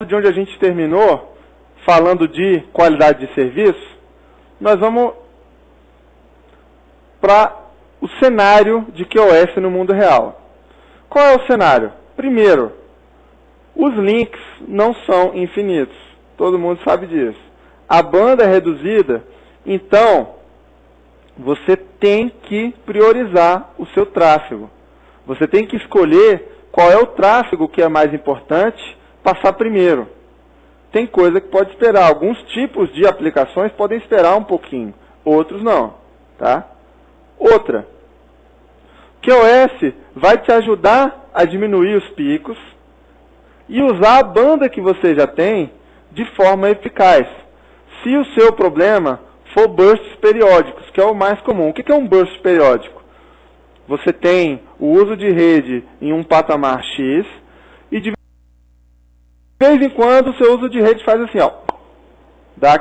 de onde a gente terminou, falando de qualidade de serviço, nós vamos para o cenário de QoS no mundo real. Qual é o cenário? Primeiro, os links não são infinitos. Todo mundo sabe disso. A banda é reduzida, então você tem que priorizar o seu tráfego. Você tem que escolher qual é o tráfego que é mais importante passar primeiro. Tem coisa que pode esperar. Alguns tipos de aplicações podem esperar um pouquinho, outros não. Tá? Outra, QoS vai te ajudar a diminuir os picos e usar a banda que você já tem de forma eficaz. Se o seu problema for bursts periódicos, que é o mais comum. O que é um burst periódico? Você tem o uso de rede em um patamar X e de vez em quando o seu uso de rede faz assim, ó, dá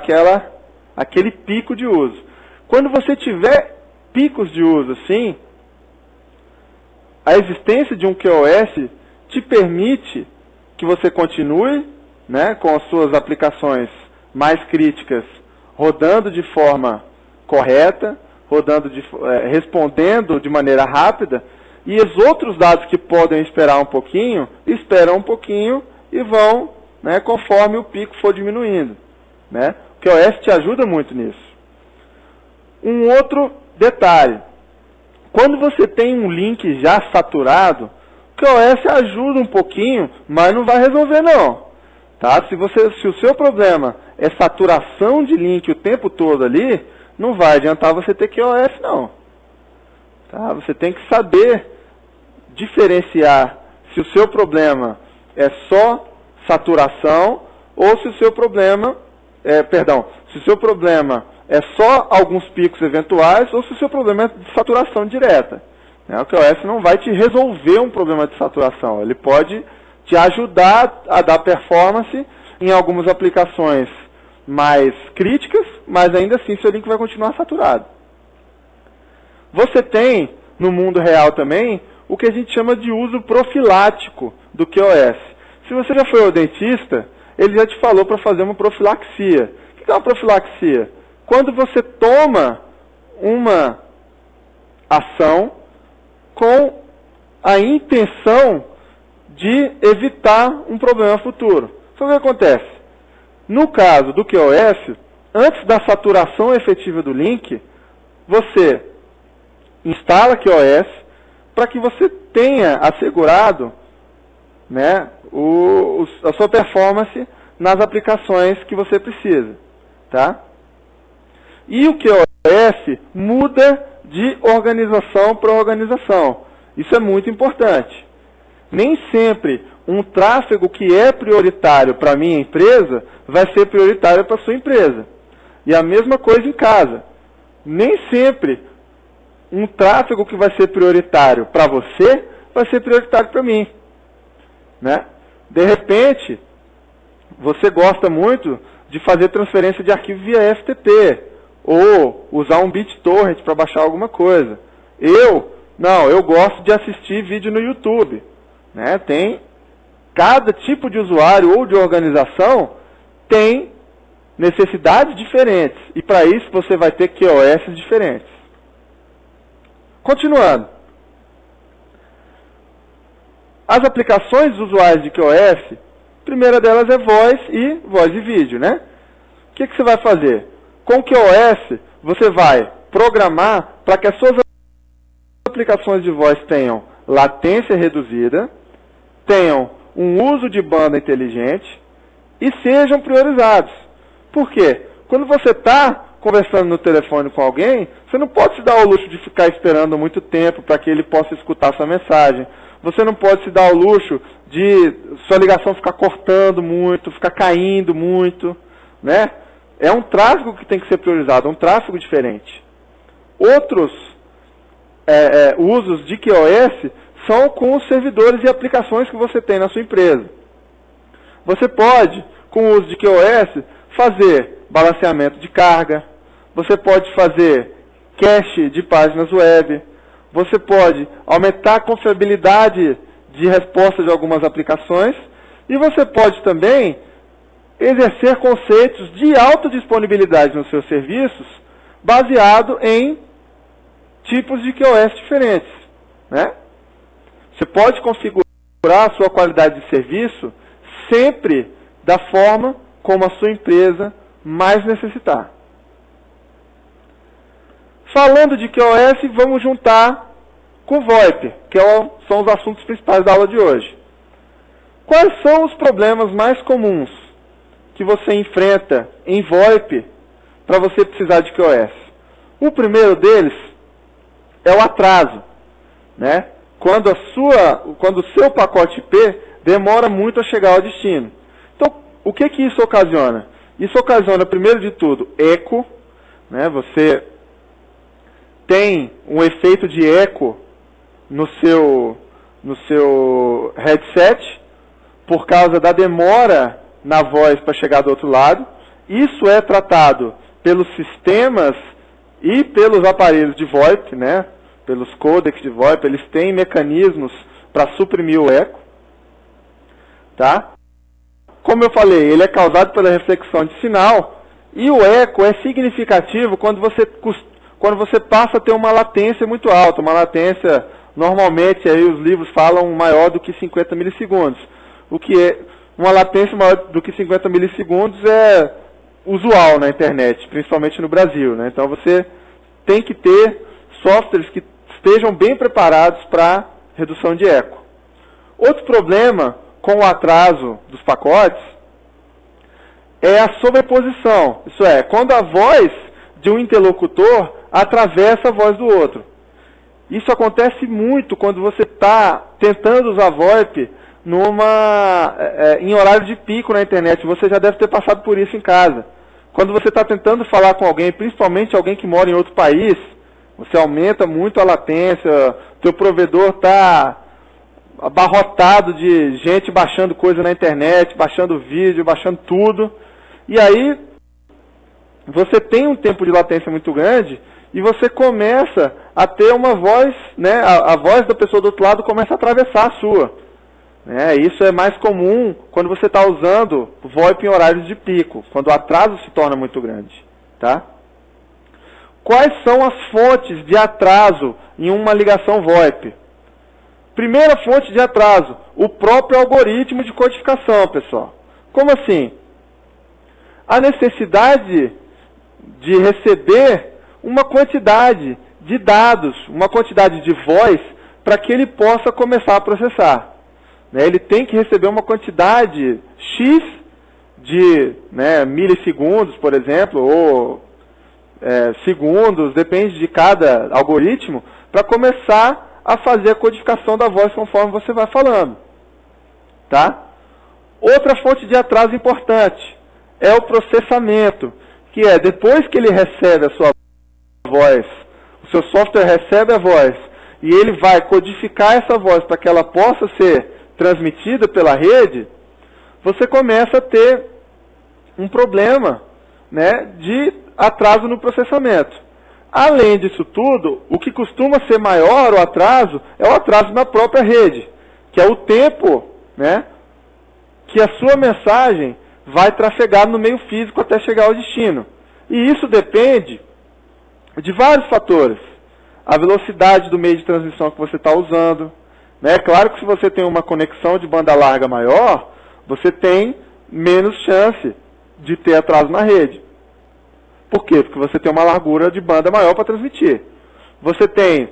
aquele pico de uso. Quando você tiver picos de uso assim, a existência de um QoS te permite que você continue, né, com as suas aplicações mais críticas rodando de forma correta, respondendo de maneira rápida, e os outros dados que podem esperar um pouquinho, esperam um pouquinho e vão, né, conforme o pico for diminuindo. Né? O QoS te ajuda muito nisso. Um outro detalhe, quando você tem um link já saturado, o QoS ajuda um pouquinho, mas não vai resolver não. Tá? Se o seu problema é saturação de link o tempo todo ali, não vai adiantar você ter QoS não. Tá? Você tem que saber diferenciar se o seu problema é só saturação ou se o seu problema se o seu problema é só alguns picos eventuais ou se o seu problema é de saturação direta. O QoS não vai te resolver um problema de saturação. Ele pode te ajudar a dar performance em algumas aplicações mais críticas, mas ainda assim seu link vai continuar saturado. Você tem, no mundo real também, o que a gente chama de uso profilático do QoS. Se você já foi ao dentista, ele já te falou para fazer uma profilaxia. O que é uma profilaxia? Quando você toma uma ação com a intenção de evitar um problema futuro. Então o que acontece? No caso do QoS, antes da saturação efetiva do link, você instala QoS para que você tenha assegurado, né, a sua performance nas aplicações que você precisa. Tá? E o QoS muda de organização para organização. Isso é muito importante. Nem sempre um tráfego que é prioritário para a minha empresa vai ser prioritário para a sua empresa. E a mesma coisa em casa. Nem sempre um tráfego que vai ser prioritário para você vai ser prioritário para mim. Né? De repente, você gosta muito de fazer transferência de arquivo via FTP ou usar um BitTorrent para baixar alguma coisa. Eu gosto de assistir vídeo no YouTube. Né? Cada tipo de usuário ou de organização tem necessidades diferentes. E para isso você vai ter QoS diferentes. Continuando. As aplicações dos usuários de QoS, a primeira delas é voz e vídeo. Né? O que você vai fazer? Com o QoS, você vai programar para que as suas aplicações de voz tenham latência reduzida, tenham um uso de banda inteligente e sejam priorizados. Por quê? Quando você está conversando no telefone com alguém, você não pode se dar ao luxo de ficar esperando muito tempo para que ele possa escutar sua mensagem. Você não pode se dar ao luxo de sua ligação ficar cortando muito, ficar caindo muito. Né? É um tráfego que tem que ser priorizado, é um tráfego diferente. Outros usos de QoS são com os servidores e aplicações que você tem na sua empresa. Você pode, com o uso de QoS, fazer balanceamento de carga, você pode fazer cache de páginas web, você pode aumentar a confiabilidade de resposta de algumas aplicações e você pode também exercer conceitos de alta disponibilidade nos seus serviços, baseado em tipos de QoS diferentes, né? Você pode configurar a sua qualidade de serviço sempre da forma como a sua empresa mais necessitar. Falando de QoS, vamos juntar com VoIP, que são os assuntos principais da aula de hoje. Quais são os problemas mais comuns que você enfrenta em VoIP para você precisar de QoS? O primeiro deles é o atraso, né? Quando o seu pacote IP demora muito a chegar ao destino. Então, o que isso ocasiona? Isso ocasiona, primeiro de tudo, eco, né? Você tem um efeito de eco no seu headset por causa da demora na voz para chegar do outro lado. Isso é tratado pelos sistemas e pelos aparelhos de VoIP, né? Pelos codecs de VoIP, eles têm mecanismos para suprimir o eco. Tá? Como eu falei, ele é causado pela reflexão de sinal, e o eco é significativo quando você passa a ter uma latência muito alta, uma latência, normalmente aí os livros falam maior do que 50 milissegundos. O que é uma latência maior do que 50 milissegundos é usual na internet, principalmente no Brasil, né? Então você tem que ter softwares que estejam bem preparados para redução de eco. Outro problema com o atraso dos pacotes é a sobreposição. Isso é, quando a voz de um interlocutor atravessa a voz do outro. Isso acontece muito quando você está tentando usar VoIP em horário de pico na internet. Você já deve ter passado por isso em casa. Quando você está tentando falar com alguém, principalmente alguém que mora em outro país, você aumenta muito a latência, teu provedor está abarrotado de gente baixando coisa na internet, baixando vídeo, baixando tudo. E aí, você tem um tempo de latência muito grande e você começa a ter uma voz, né, a voz da pessoa do outro lado começa a atravessar a sua. Né? Isso é mais comum quando você está usando VoIP em horários de pico, quando o atraso se torna muito grande. Tá? Quais são as fontes de atraso em uma ligação VoIP? Primeira fonte de atraso, o próprio algoritmo de codificação, pessoal. Como assim? A necessidade de receber uma quantidade de dados, uma quantidade de voz, para que ele possa começar a processar. Ele tem que receber uma quantidade X de milissegundos, por exemplo, ou segundos, depende de cada algoritmo, para começar a fazer a codificação da voz conforme você vai falando. Tá? Outra fonte de atraso importante é o processamento, que é depois que ele recebe a sua voz, o seu software recebe a voz, e ele vai codificar essa voz para que ela possa ser transmitida pela rede, você começa a ter um problema, né, de atraso no processamento. Além disso tudo, o que costuma ser maior o atraso é o atraso na própria rede, que é o tempo, né, que a sua mensagem vai trafegar no meio físico até chegar ao destino. E isso depende de vários fatores. A velocidade do meio de transmissão que você está usando. É claro que se você tem uma conexão de banda larga maior, você tem menos chance de ter atraso na rede. Por quê? Porque você tem uma largura de banda maior para transmitir. Você tem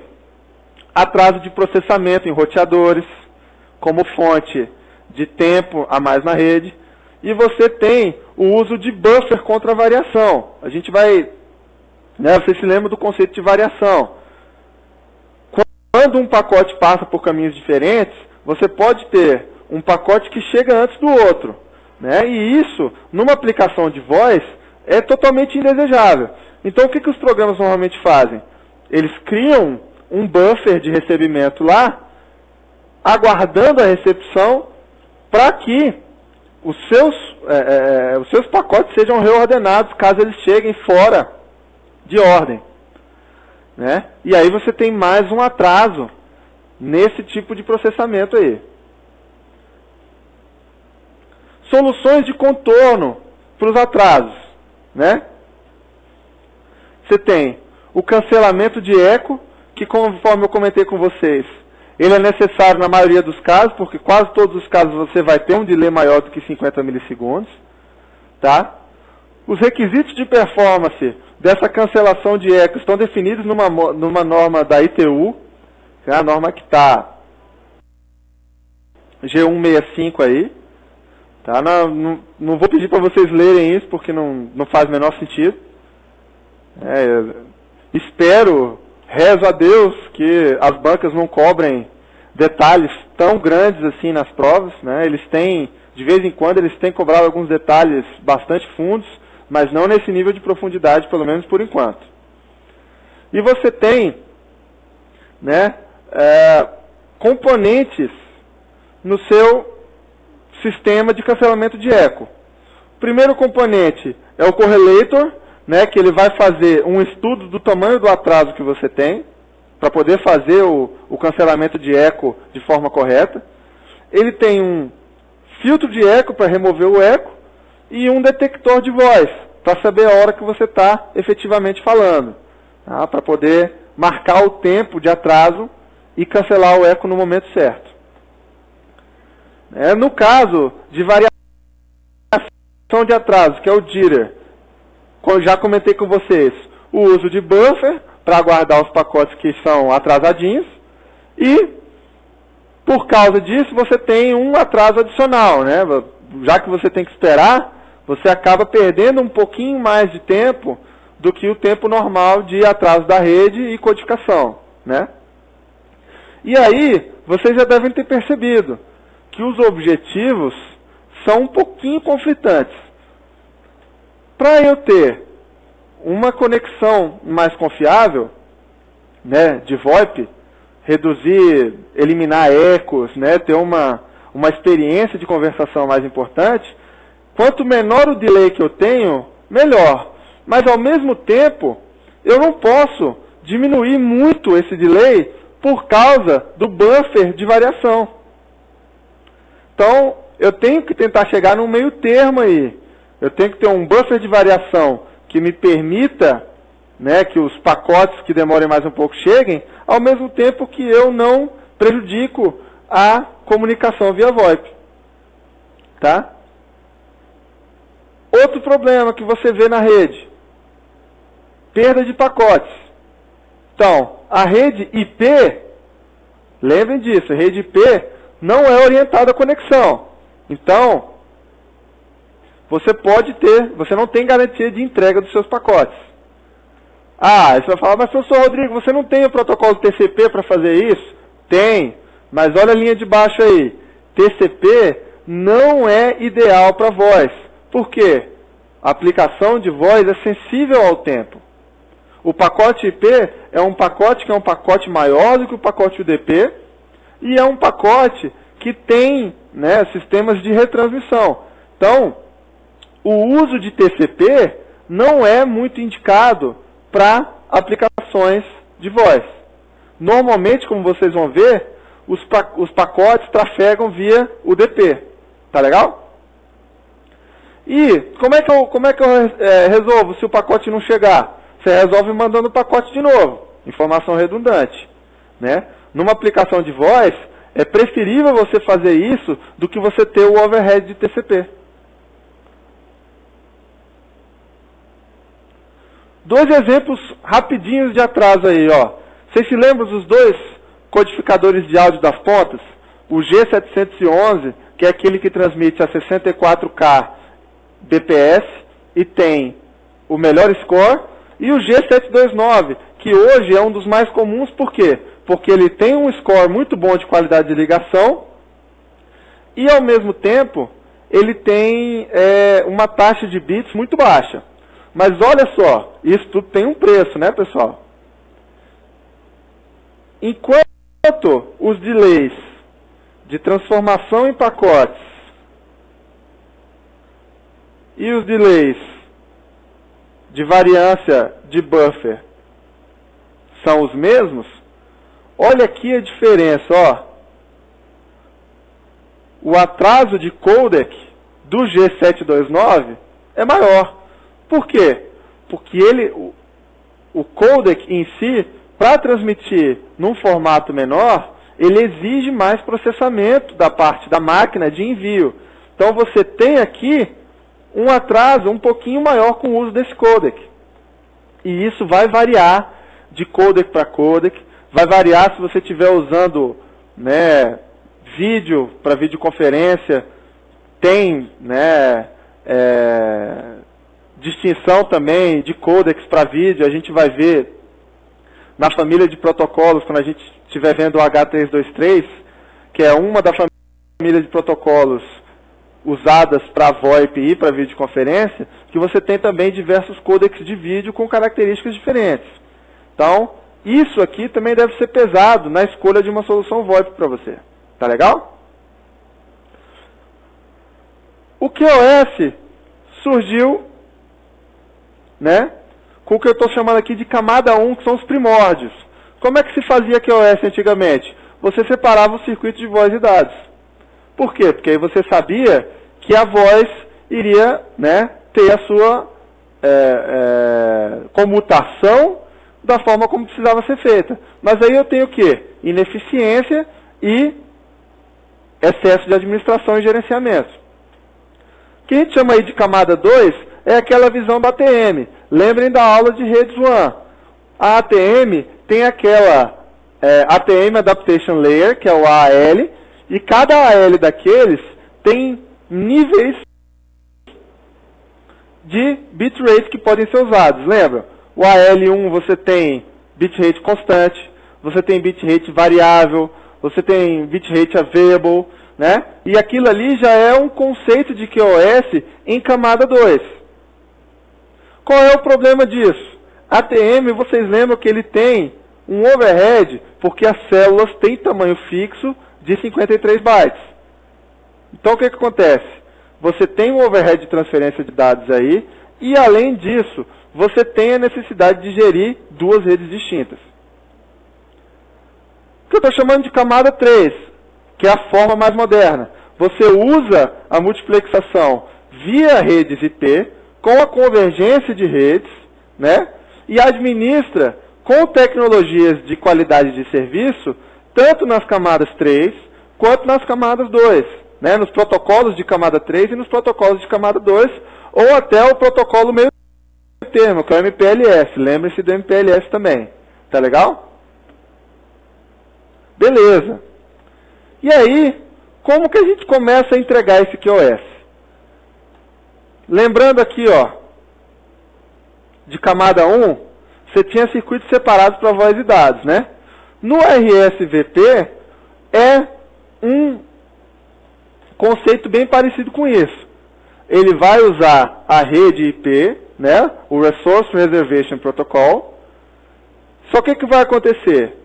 atraso de processamento em roteadores, como fonte de tempo a mais na rede. E você tem o uso de buffer contra variação. A gente vai... você se lembra do conceito de variação. Quando um pacote passa por caminhos diferentes, você pode ter um pacote que chega antes do outro. E isso, numa aplicação de voz, é totalmente indesejável. Então, o que os programas normalmente fazem? Eles criam um buffer de recebimento lá, aguardando a recepção, para que os seus pacotes sejam reordenados, caso eles cheguem fora de ordem. E aí você tem mais um atraso nesse tipo de processamento aí. soluções de contorno para os atrasos, né? Você tem o cancelamento de eco, que conforme eu comentei com vocês, ele é necessário na maioria dos casos, porque quase todos os casos você vai ter um delay maior do que 50 milissegundos, tá? Os requisitos de performance dessa cancelação de eco estão definidos numa norma da ITU, que é a norma que está G165 aí. Tá? Não vou pedir para vocês lerem isso, porque não faz o menor sentido. Espero, rezo a Deus, que as bancas não cobrem detalhes tão grandes assim nas provas, né? Eles têm, de vez em quando, eles têm cobrado alguns detalhes bastante fundos, mas não nesse nível de profundidade, pelo menos por enquanto. E você tem, né, componentes no seu sistema de cancelamento de eco. O primeiro componente é o correlator, né, que ele vai fazer um estudo do tamanho do atraso que você tem, para poder fazer o cancelamento de eco de forma correta. Ele tem um filtro de eco para remover o eco e um detector de voz, para saber a hora que você está efetivamente falando, tá? Para poder marcar o tempo de atraso e cancelar o eco no momento certo. No caso de variação de atraso, que é o jitter, já comentei com vocês, o uso de buffer para guardar os pacotes que são atrasadinhos, e por causa disso você tem um atraso adicional, né? Já que você tem que esperar, você acaba perdendo um pouquinho mais de tempo do que o tempo normal de atraso da rede e codificação, né? E aí, vocês já devem ter percebido que os objetivos são um pouquinho conflitantes. Para eu ter uma conexão mais confiável, né, de VoIP, reduzir, eliminar ecos, né, ter uma experiência de conversação mais importante, quanto menor o delay que eu tenho, melhor. Mas ao mesmo tempo, eu não posso diminuir muito esse delay por causa do buffer de variação. Então, eu tenho que tentar chegar num meio termo aí. Eu tenho que ter um buffer de variação que me permita, né, que os pacotes que demorem mais um pouco cheguem, ao mesmo tempo que eu não prejudico a comunicação via VoIP. Tá? Outro problema que você vê na rede, perda de pacotes. Então, a rede IP, lembrem disso, a rede IP não é orientada à conexão. Então, você não tem garantia de entrega dos seus pacotes. Ah, você vai falar, mas professor Rodrigo, você não tem o protocolo TCP para fazer isso? Tem, mas olha a linha de baixo aí. TCP não é ideal para voz. Por quê? A aplicação de voz é sensível ao tempo. O pacote IP é um pacote que é um pacote maior do que o pacote UDP e é um pacote que tem, né, sistemas de retransmissão. Então, o uso de TCP não é muito indicado para aplicações de voz. Normalmente, como vocês vão ver, os pacotes trafegam via UDP. Tá legal? E como é que eu resolvo se o pacote não chegar? Você resolve mandando o pacote de novo. Informação redundante, né? Numa aplicação de voz, é preferível você fazer isso do que você ter o overhead de TCP. Dois exemplos rapidinhos de atraso aí, ó. Vocês se lembram dos dois codificadores de áudio das pontas? O G711, que é aquele que transmite a 64K bps e tem o melhor score, e o G729, que hoje é um dos mais comuns, por quê? Porque ele tem um score muito bom de qualidade de ligação e, ao mesmo tempo, ele tem uma taxa de bits muito baixa. Mas olha só, isso tudo tem um preço, né, pessoal? Enquanto os delays de transformação em pacotes e os delays de variância de buffer são os mesmos, olha aqui a diferença, ó. O atraso de codec do G729 é maior. Por quê? Porque o codec em si, para transmitir num formato menor, ele exige mais processamento da parte da máquina de envio. Então você tem aqui um atraso um pouquinho maior com o uso desse codec. E isso vai variar de codec para codec, vai variar se você estiver usando, né, vídeo para videoconferência, tem, né, distinção também de codecs para vídeo. A gente vai ver na família de protocolos, quando a gente estiver vendo o H323, que é uma da família de protocolos usadas para VoIP e para videoconferência, que você tem também diversos codecs de vídeo com características diferentes. Então, isso aqui também deve ser pesado na escolha de uma solução VoIP para você. Tá legal? O QoS surgiu, né, com o que eu estou chamando aqui de camada 1, que são os primórdios. Como é que se fazia QoS antigamente? Você separava o circuito de voz e dados. Por quê? Porque aí você sabia que a voz iria, né, ter a sua comutação da forma como precisava ser feita. Mas aí eu tenho o quê? Ineficiência e excesso de administração e gerenciamento. O que a gente chama aí de camada 2 é aquela visão da ATM. Lembrem da aula de redes WAN. A ATM tem aquela ATM Adaptation Layer, que é o AAL, e cada AL daqueles tem níveis de bitrate que podem ser usados. Lembra? O AL1 você tem bitrate constante, você tem bitrate variável, você tem bitrate available, né? E aquilo ali já é um conceito de QoS em camada 2. Qual é o problema disso? ATM, vocês lembram que ele tem um overhead, porque as células têm tamanho fixo de 53 bytes. Então o que acontece? Você tem um overhead de transferência de dados aí, e além disso, você tem a necessidade de gerir duas redes distintas. O que eu estou chamando de camada 3, que é a forma mais moderna. Você usa a multiplexação via redes IP, com a convergência de redes, né? E administra com tecnologias de qualidade de serviço, tanto nas camadas 3 quanto nas camadas 2, né? Nos protocolos de camada 3 e nos protocolos de camada 2, ou até o protocolo meio termo, que é o MPLS. Lembre-se do MPLS também. Tá legal? Beleza. E aí, como que a gente começa a entregar esse QoS? Lembrando aqui, ó, de camada 1, você tinha circuitos separados para voz e dados, né? No RSVP, é um conceito bem parecido com isso. Ele vai usar a rede IP, né? O Resource Reservation Protocol. Só que o que vai acontecer?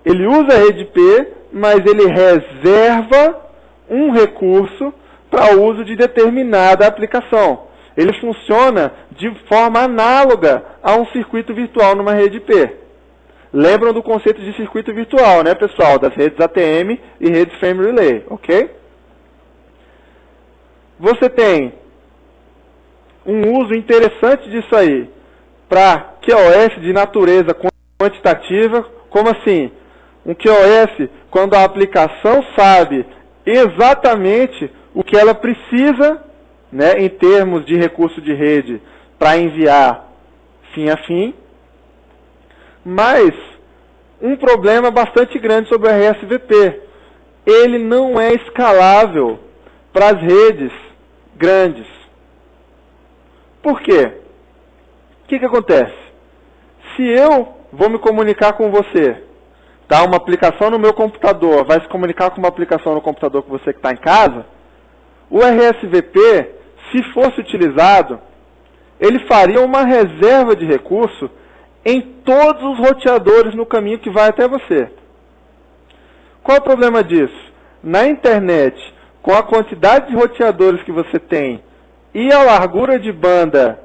Ele usa a rede IP, mas ele reserva um recurso para o uso de determinada aplicação. Ele funciona de forma análoga a um circuito virtual numa rede IP. Lembram do conceito de circuito virtual, né, pessoal? Das redes ATM e redes Frame Relay, ok? Você tem um uso interessante disso aí para QoS de natureza quantitativa. Como assim? Um QoS quando a aplicação sabe exatamente o que ela precisa, né, em termos de recurso de rede para enviar fim a fim. Mas um problema bastante grande sobre o RSVP. Ele não é escalável para as redes grandes. Por quê? O que acontece? Se eu vou me comunicar com você, tá, uma aplicação no meu computador vai se comunicar com uma aplicação no computador que você que está em casa, o RSVP, se fosse utilizado, ele faria uma reserva de recurso em todos os roteadores no caminho que vai até você. Qual é o problema disso? Na internet, com a quantidade de roteadores que você tem e a largura de banda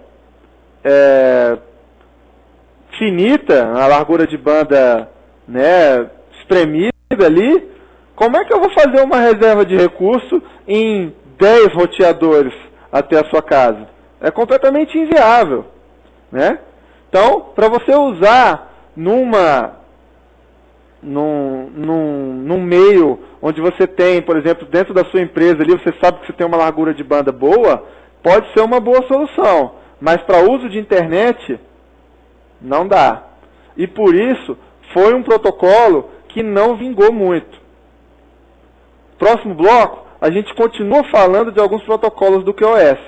finita, a largura de banda, né, espremida ali, como é que eu vou fazer uma reserva de recurso em 10 roteadores até a sua casa. É completamente inviável, né? Então, para você usar num meio onde você tem, por exemplo, dentro da sua empresa ali, você sabe que você tem uma largura de banda boa, pode ser uma boa solução. Mas para uso de internet, não dá. E por isso, foi um protocolo que não vingou muito. Próximo bloco, a gente continua falando de alguns protocolos do QoS.